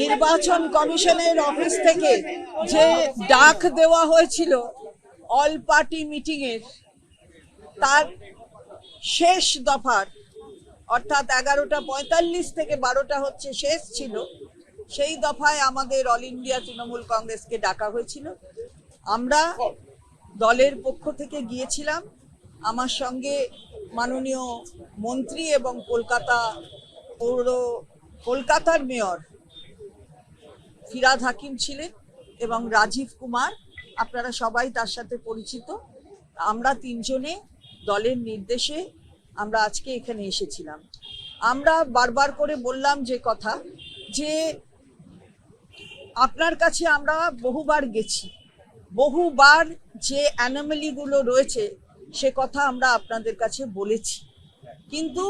নির্বাচন কমিশনের অফিস থেকে যে ডাক দেওয়া হয়েছিল অল পার্টি মিটিং এর, তার শেষ দফার অর্থাৎ 11:45 থেকে 12টা হচ্ছে শেষ ছিল, সেই দফায় আমাদের অল ইন্ডিয়া তৃণমূল কংগ্রেসকে ডাকা হয়েছিল। আমরা দলের পক্ষ থেকে গিয়েছিলাম। আমার সঙ্গে মাননীয় মন্ত্রী এবং কলকাতার মেয়র ফিরহাদ হাকিম ছিলেন এবং রাজীব কুমার, আপনারা সবাই তার সাথে পরিচিত। আমরা তিনজনে দলের নির্দেশে আমরা আজকে এখানে এসেছিলাম। আমরা বারবার করে বললাম যে কথা, যে আপনার কাছে আমরা বহুবার গেছি, বহুবার যে অ্যানোমালিগুলো রয়েছে সে কথা আমরা আপনাদের কাছে বলেছি, কিন্তু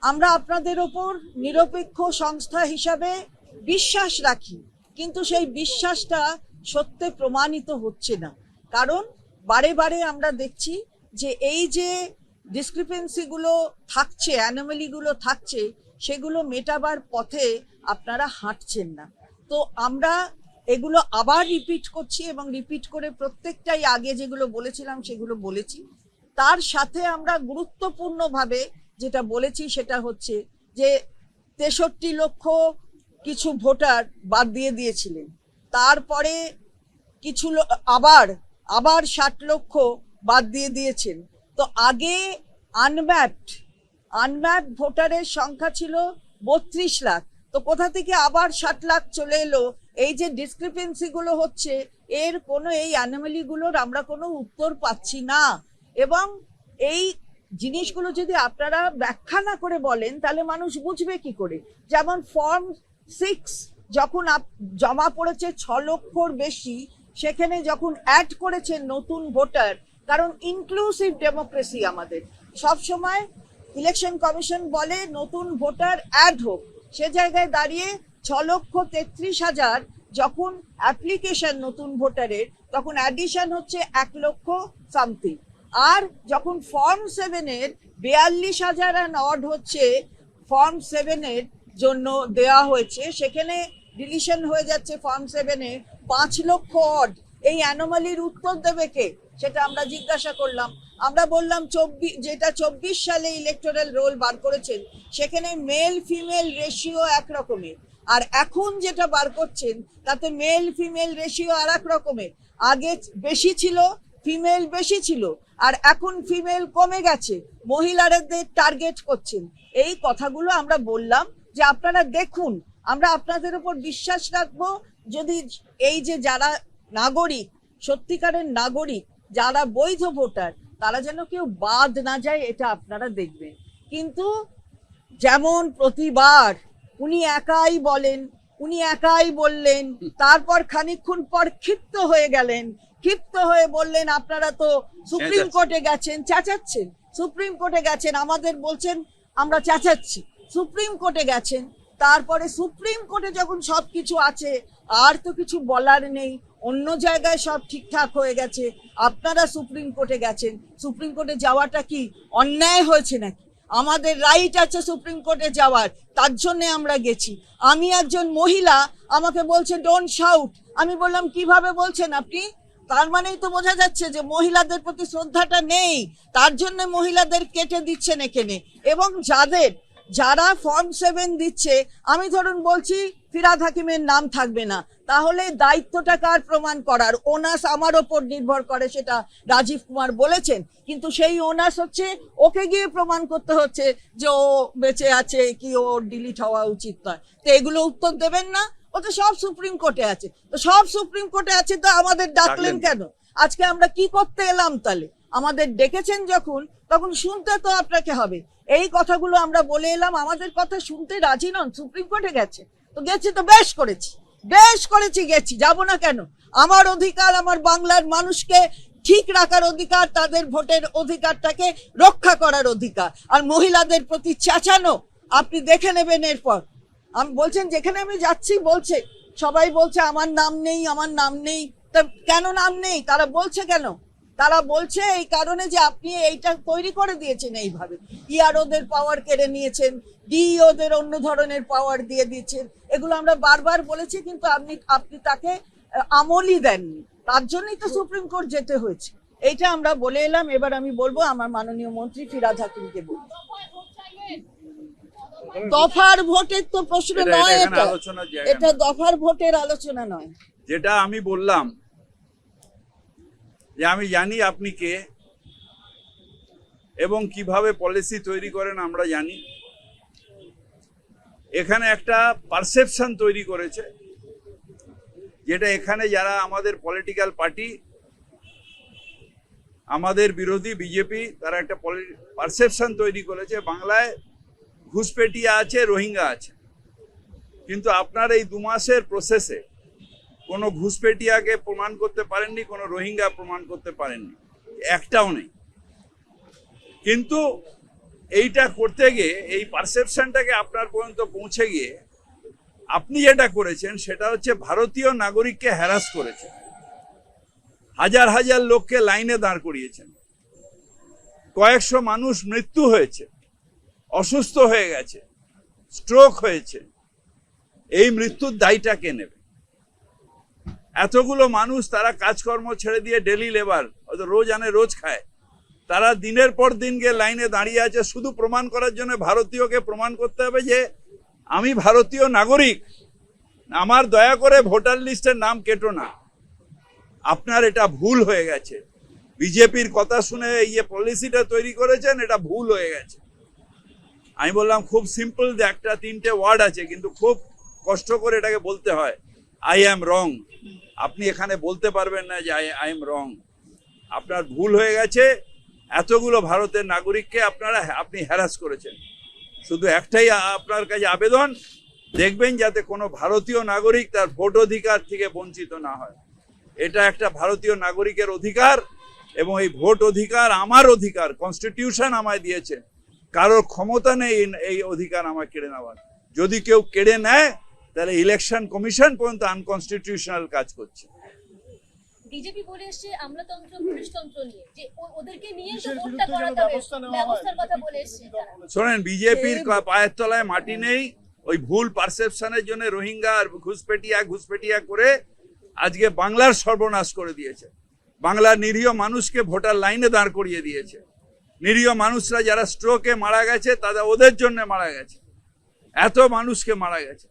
আমরা আপনাদের ওপর নিরপেক্ষ সংস্থা হিসাবে বিশ্বাস রাখি, কিন্তু সেই বিশ্বাসটা সত্যে প্রমাণিত হচ্ছে না। কারণ বারে বারে আমরা দেখছি যে এই যে ডিসক্রিপেন্সিগুলো থাকছে, অ্যানোমালিগুলো থাকছে, সেগুলো মেটাবার পথে আপনারা হাঁটছেন না। তো আমরা এগুলো আবার রিপিট করছি এবং রিপিট করে প্রত্যেকটাই আগে যেগুলো বলেছিলাম সেগুলো বলেছি। তার সাথে আমরা গুরুত্বপূর্ণভাবে যেটা বলেছি সেটা হচ্ছে যে 63 লক্ষ কিছু ভোটার বাদ দিয়ে দিয়েছিলেন, তারপরে কিছু আবার 60 লক্ষ বাদ দিয়ে দিয়েছেন। তো আগে আনম্যাপড ভোটারের সংখ্যা ছিল 32 লাখ, তো কোথা থেকে আবার 60 লাখ চলে এলো? এই যে ডিসক্রিপেন্সি গুলো হচ্ছে, এর কোনো এই অ্যানোমালিগুলোর আমরা কোনো উত্তর পাচ্ছি না। এবং এই জিনিসগুলো যদি আপনারা ব্যাখ্যা না করে বলেন তাহলে মানুষ বুঝবে কি করে? যেমন ফর্ম 6 যখন জমা পড়েছে 6 লক্ষর বেশি, সেখানে যখন অ্যাড করেছে নতুন ভোটার, কারণ ইনক্লুসিভ ডেমোক্রেসি আমাদের সব সময়, ইলেকশন কমিশন বলে নতুন ভোটার অ্যাড হোক, সে জায়গায় দাঁড়িয়ে 6,33,000 যখন অ্যাপ্লিকেশন নতুন ভোটারের, তখন অ্যাডিশন হচ্ছে 1 লক্ষ সামথিং। আর যখন ফর্ম 7 এর 42,000 অড হচ্ছে ফর্ম 7 এর জন্য দেওয়া হয়েছে, সেখানে ডিলিশন হয়ে যাচ্ছে ফর্ম 7 এ 5 লক্ষ অড। এই অ্যানোমালির উত্তর দেবে কে? সেটা আমরা জিজ্ঞাসা করলাম। আমরা বললাম 24 সালে ইলেকটোরাল রোল বার করেছেন, সেখানে মেল ফিমেল রেশিও একরকমের, আর এখন যেটা বার করছেন তাতে মেল ফিমেল রেশিও আর এক রকমের। আগে বেশি ছিল, ফিমেল বেশি ছিল, আর এখন ফিমেল কমে গেছে, মহিলাদের টার্গেট করছেন। এই কথাগুলো আমরা বললাম যে আপনারা দেখুন, আমরা আপনাদের উপর বিশ্বাস রাখবো যদি এই যে যারা নাগরিক, সত্যিকারের নাগরিক, যারা বৈধ ভোটার, তারা যেন কেউ বাদ না যায়, এটা আপনারা দেখবেন। কিন্তু যেমন প্রতিবার উনি একাই বললেন, তারপর খানিকক্ষণ পর ক্ষিপ্ত হয়ে গেলেন, ক্ষিপ্ত হয়ে বললেন আপনারা তো সুপ্রিম কোর্টে গেছেন, চেঁচাচ্ছেন, সুপ্রিম কোর্টে গেছেন, আমাদের বলছেন আমরা চেঁচাচ্ছি, সুপ্রিম কোর্টে গেছেন। তারপরে সুপ্রিম কোর্টে যখন সবকিছু আছে, আর তো কিছু বলার নেই, অন্য জায়গায় সব ঠিকঠাক হয়ে গেছে, আপনারা সুপ্রিম কোর্টে গেছেন। সুপ্রিম কোর্টে যাওয়াটা কি অন্যায় হয়েছে নাকি? আমাদের রাইট আছে সুপ্রিম কোর্টে যাওয়ার, তার জন্য আমরা গেছি। আমি একজন মহিলা, আমাকে বলছে ডোন্ট শাউট। আমি বললাম কিভাবে বলছেন আপনি? তার মানেই তো বোঝা যাচ্ছে যে মহিলাদের প্রতি শ্রদ্ধাটা নেই, তার জন্য মহিলাদের কেটে দিচ্ছেন এখানে। এবং যারা ফর্ম 7 দিচ্ছে, আমি ধরুন বলছি ফিরহাদ হাকিমের নাম থাকবে না, তাহলে দায়িত্বটা কার প্রমাণ করার? ওনাস আমার ওপর নির্ভর করে, সেটা রাজীব কুমার বলেছেন, কিন্তু সেই ওনাস হচ্ছে ওকে গিয়ে প্রমাণ করতে হচ্ছে যে ও বেঁচে আছে কি ও ডিলিট হওয়া উচিত নয়। তো এগুলো উত্তর দেবেন না? ও তো সব সুপ্রিম কোর্টে আছে, তো সব সুপ্রিম কোর্টে আছে, তো আমাদের ডাকলেন কেন? আজকে আমরা কি করতে এলাম তাহলে? আমাদের ডেকেছেন যখন, তখন শুনতে তো আপনাকে হবে। এই কথাগুলো আমরা বলে এলাম, আমাদের কথা শুনতে রাজি নন, সুপ্রিম কোর্টে গেছে তো গেছি, তো বেশ করেছি, গেছি, যাব না কেন? আমার অধিকার, আমার বাংলার মানুষকে ঠিক রাখার অধিকার, তাদের ভোটের অধিকারটাকে রক্ষা করার অধিকার। আর মহিলাদের প্রতি চেঁচানো আপনি দেখে নেবেন এরপর। আমি বলছেন যেখানে আমি যাচ্ছি বলছে, সবাই বলছে আমার নাম নেই, তা কেন নাম নেই? তারা বলছে কেন? তারা বলছে এই কারণে যে আপনি এইটা তৈরি করে দিয়েছেন এইভাবে, ইআরওদের পাওয়ার কেড়ে নিয়েছেন, ডিইওদের অন্য ধরনের পাওয়ার দিয়ে দিয়েছেন, এগুলো আমরা বারবার বলেছি, কিন্তু আপনি তাকে আমলই দেননি। তার জন্যই তো সুপ্রিম কোর্ট যেতে হয়েছে। এইটা আমরা বলে এলাম। এবার আমি বলবো আমার মাননীয় মন্ত্রী ফিরহাদ হাকিমকে বলবো। দফার ভোটের তো প্রশ্ন নয়, এটা দফার ভোটের আলোচনা নয়। যেটা আমি বললাম যে আমি জানি আপনি কে এবং কিভাবে পলিসি তৈরি করেন আমরা জানি। এখানে একটা পারসেপশন তৈরি করেছে, যেটা এখানে যারা আমাদের পলিটিক্যাল পার্টি, আমাদের বিরোধী বিজেপি, তারা একটা পারসেপশন তৈরি করেছে বাংলায় ঘুষপেটিয়া আছে, রোহিঙ্গা আছে। কিন্তু আপনার এই 2 মাসের প্রসেসে কোনো ঘুষপেটিয়াকে প্রমাণ করতে পারেননি, কোনো রোহিঙ্গা প্রমাণ করতে পারেননি, একটাও নেই। কিন্তু এইটা করতে গিয়ে, এই পারসেপশনটাকে আপনার পর্যন্ত পৌঁছে গিয়ে আপনি যেটা করেছেন সেটা হচ্ছে ভারতীয় নাগরিককে হ্যারাস করেছেন, হাজার হাজার লোককে লাইনে দাঁড় করিয়েছেন, কয়েকশো মানুষ মৃত্যু হয়েছে, অসুস্থ হয়ে গেছে, স্ট্রোক হয়েছে। এই মৃত্যুর দায়টা কে নেবে? এতগুলো মানুষ তারা কাজকর্ম ছেড়ে দিয়ে ডেলি লেবার, রোজ আনে রোজ খায়, তারা দিনের পর দিন গিয়ে লাইনে দাঁড়িয়ে আছে শুধু প্রমাণ করার জন্য ভারতীয়কে প্রমাণ করতে হবে যে আমি ভারতীয় নাগরিক, আমার দয়া করে ভোটার লিস্টের নাম কেটো না। আপনার এটা ভুল হয়ে গেছে। বিজেপির কথা শুনে এই যে পলিসিটা তৈরি করেছেন, এটা ভুল হয়ে গেছে। আমি বললাম খুব সিম্পল, যে একটা 3টে ওয়ার্ড আছে, কিন্তু খুব কষ্ট করে এটাকে বলতে হয়, আই অ্যাম রং। আপনি এখানে বলতে পারবেন না যে আই এম রং। আপনার ভুল হয়ে গেছে। এতগুলো ভারতের নাগরিককে আপনি হ্যারাস করেছেন। শুধু একটাই আপনার কাছে আবেদন, দেখবেন যাতে কোনো ভারতীয় নাগরিক তার ভোট অধিকার থেকে বঞ্চিত না হয়। এটা একটা ভারতীয় নাগরিকের অধিকার, এবং এই ভোট অধিকার আমার অধিকার, কনস্টিটিউশন আমায় দিয়েছে। কারোর ক্ষমতা নেই এই অধিকার আমায় কেড়ে নেওয়ার। যদি কেউ কেড়ে নেয় তাহলে ইলেকশন কমিশন পর্যন্ত আনকনস্টিটিউশনাল কাজ করছে। বিজেপি বলে এসেছে আমলাতন্ত্র পুলিশতন্ত্র নিয়ে, যে ওদেরকে নিয়ে তো ভোটটা করাতে হবে, ব্যবস্থার কথা বলে এসেছে। শোনেন, বিজেপির পায়ের তলায় মাটি নেই। ওই ভুল পারসেপশনের জন্য রোহিঙ্গা আর ঘুষপেটিয়া করে আজকে বাংলার সর্বনাশ করে দিয়েছে। বাংলার নিরীহ মানুষকে ভোটার লাইনে দাঁড় করিয়ে দিয়েছে। নিরীহ মানুষরা যারা স্ট্রোকে মারা গেছে, তাদের ওদের জন্য মারা গেছে। এত মানুষকে মারা গেছে।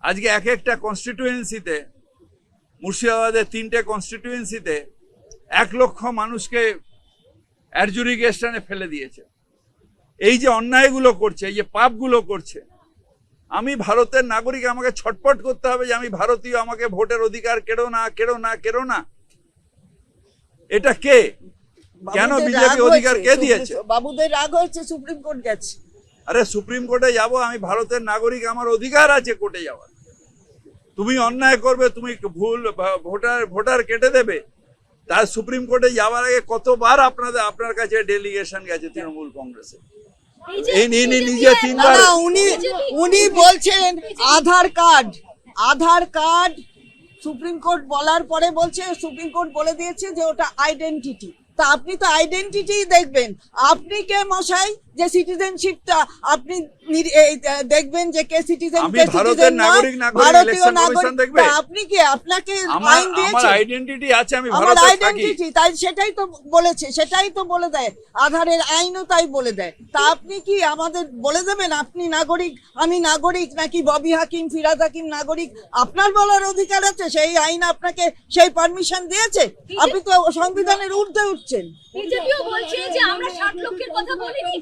আজকে এক একটা কনস্টিটিউয়েন্সিতে, মুর্শিদাবাদের 3টে কনস্টিটিউয়েন্সিতে 1 লক্ষ মানুষকে অ্যাডজুডিকেশনে ফেলে দিয়েছে। এই যে অন্যায়গুলো করছে, এই যে পাপগুলো করছে, আমি ভারতের নাগরিক, আমাকে ছটপট করতে হবে যে আমি ভারতীয়, আমাকে ভোটের অধিকার কেড়ো না। এটা কে? কেন বিজেপি অধিকার কে দিয়েছে? বাবুদের রাগ হয়েছে, সুপ্রিম কোর্ট গেছে। আরে সুপ্রিম কোর্টে যাব, আমি ভারতের নাগরিক, আমার অধিকার আছে কোর্টে যাওয়ার। তুমি অন্যায় করবে, তুমি ভুল ভোটার কেটে দেবে, তার সুপ্রিম কোর্টে যাওয়ার আগে কতবার আপনার কাছে ডেলিগেশন গেছে তৃণমূল কংগ্রেসের। উনি বলছেন আধার কার্ড সুপ্রিম কোর্ট বলার পরে বলছে, সুপ্রিম কোর্ট বলে দিয়েছে যে ওটা আইডেন্টিটি। তা আপনি তো আইডেন্টিটি দেখবেন, আপনি কে মশাই, যে সিটিজেনশিপটা আপনি দেখবেন যে কে সিটিজেন, কে সিটিজেন না, ভারতীয় নাগরিক। আপনি কি, আপনাকে আইন দিয়েছে, আমার আইডেন্টিটি আছে, আমি আমার আইডেন্টিটি, তাই সেটাই তো বলেছে, সেটাই তো বলে দেয় আধারের আইনও, তাই বলে দেয়। তা আপনি কি আমাদের বলে দেবেন আপনি নাগরিক, আমি নাগরিক, নাকি ববি হাকিম, ফিরহাদ হাকিম নাগরিক? আপনার বলার অধিকার আছে, সেই আইন আপনাকে সেই পারমিশন দিয়েছে। আপনি তো সংবিধানের ঊর্ধ্বে উঠছেন। বিজেপিও বলছে যে আমরা 60 লক্ষের কথা বলিনি।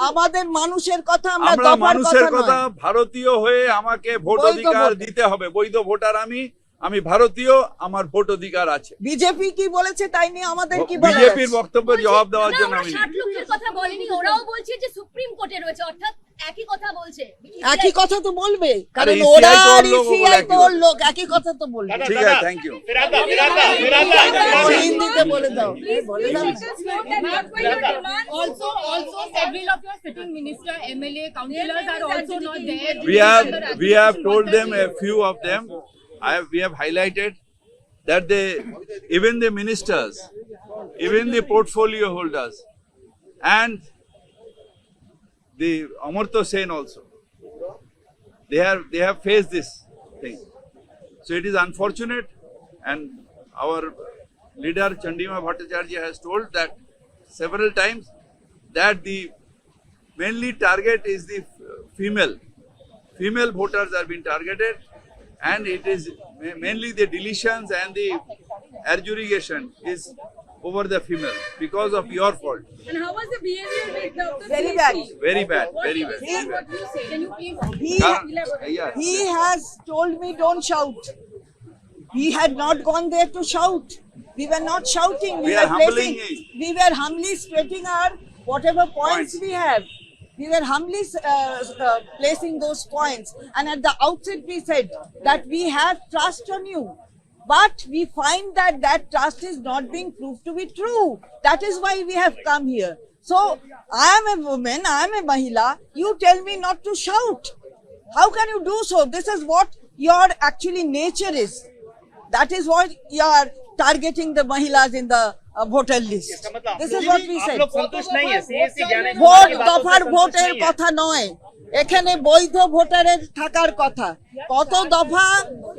আমাদের মানুষের কথা, আমরা মানুষের কথা। ভারতীয় হয়ে আমাকে ভোট অধিকার দিতে হবে, বৈধ ভোটার আমি ভারতীয়, আমার ভোট অধিকার আছে। বিজেপি কি বলেছে তাই নিয়ে আমাদের কি বলা? বিজেপির বক্তব্যের জবাব দেওয়ার জন্য আমি 60 লক্ষের কথা বলিনি, ওরাও বলছে যে সুপ্রিম কোর্টে রয়েছে, অর্থাৎ একই কথা বলছে একই কথা তো বলবে, কারণ ECI ওরা তো ওর আর লোক, ও বলে ECI একই তো ওর কথা। লোক, একই কথা তো বলবে। ঠিক আছে, থ্যাংক ইউ। ও হিন্দিতে বলে দাও, বলে দাও। Also, several of your sitting minister, MLA, councillors are also not there. We have told them, a few of them, we have highlighted that even the ministers, even the portfolio holders, and the Amartya Sen also, they have faced this thing. So it is unfortunate, and our leader Chandima Bhattacharya has told that several times that the mainly target is the female voters are being targeted, and it is mainly the deletions and the adjudication is over the female because of your fault. And how was the behavior with the Very bad. Very bad, very bad, very What bad. you say? Can you please Yeah. He has told me don't shout. We had not gone there to shout. We were not shouting. We are humbling We were humbly stating our whatever points Points. we have. We were humbly placing those points. And at the outset, we said that we have trust on you. But we find that that trust is not being proved to be true. That is why we have come here. So I am a woman, I am a Mahila. You tell me not to shout. How can you do so? This is what your actually nature is. That is what you are targeting the Mahilas in the voter list. This is what we said. संतुष्ट नहीं है CSC Gyanesh vote দফার ভোটের কথা নয়, এখানে বৈধ ভোটারের থাকার কথা। কত দফা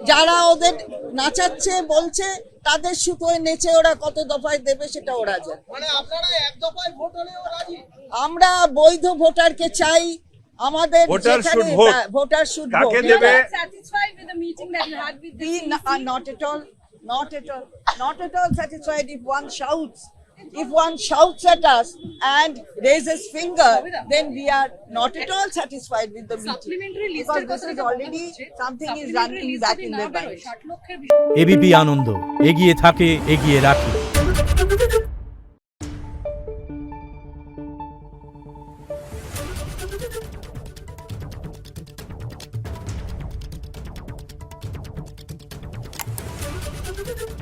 যারা ওদের নাচাচ্ছে বলছে তাদের সুতোয় নেচে ওরা কত দফায় দেবে সেটা ওরা জানে। আমরা বৈধ ভোটারকে চাই, আমাদের Voter যেখানে should vote. ভোটার শুড কাকে ভোট। দেবে? satisfied with the meeting that you had with the We are not at all satisfied if one shouts. If one shouts at us and raises finger, then we are not at all satisfied with the meeting. Because this is already something is running back in their minds. ABP Ananda, এগিয়ে থাকে, এগিয়ে রাখে। Thank you.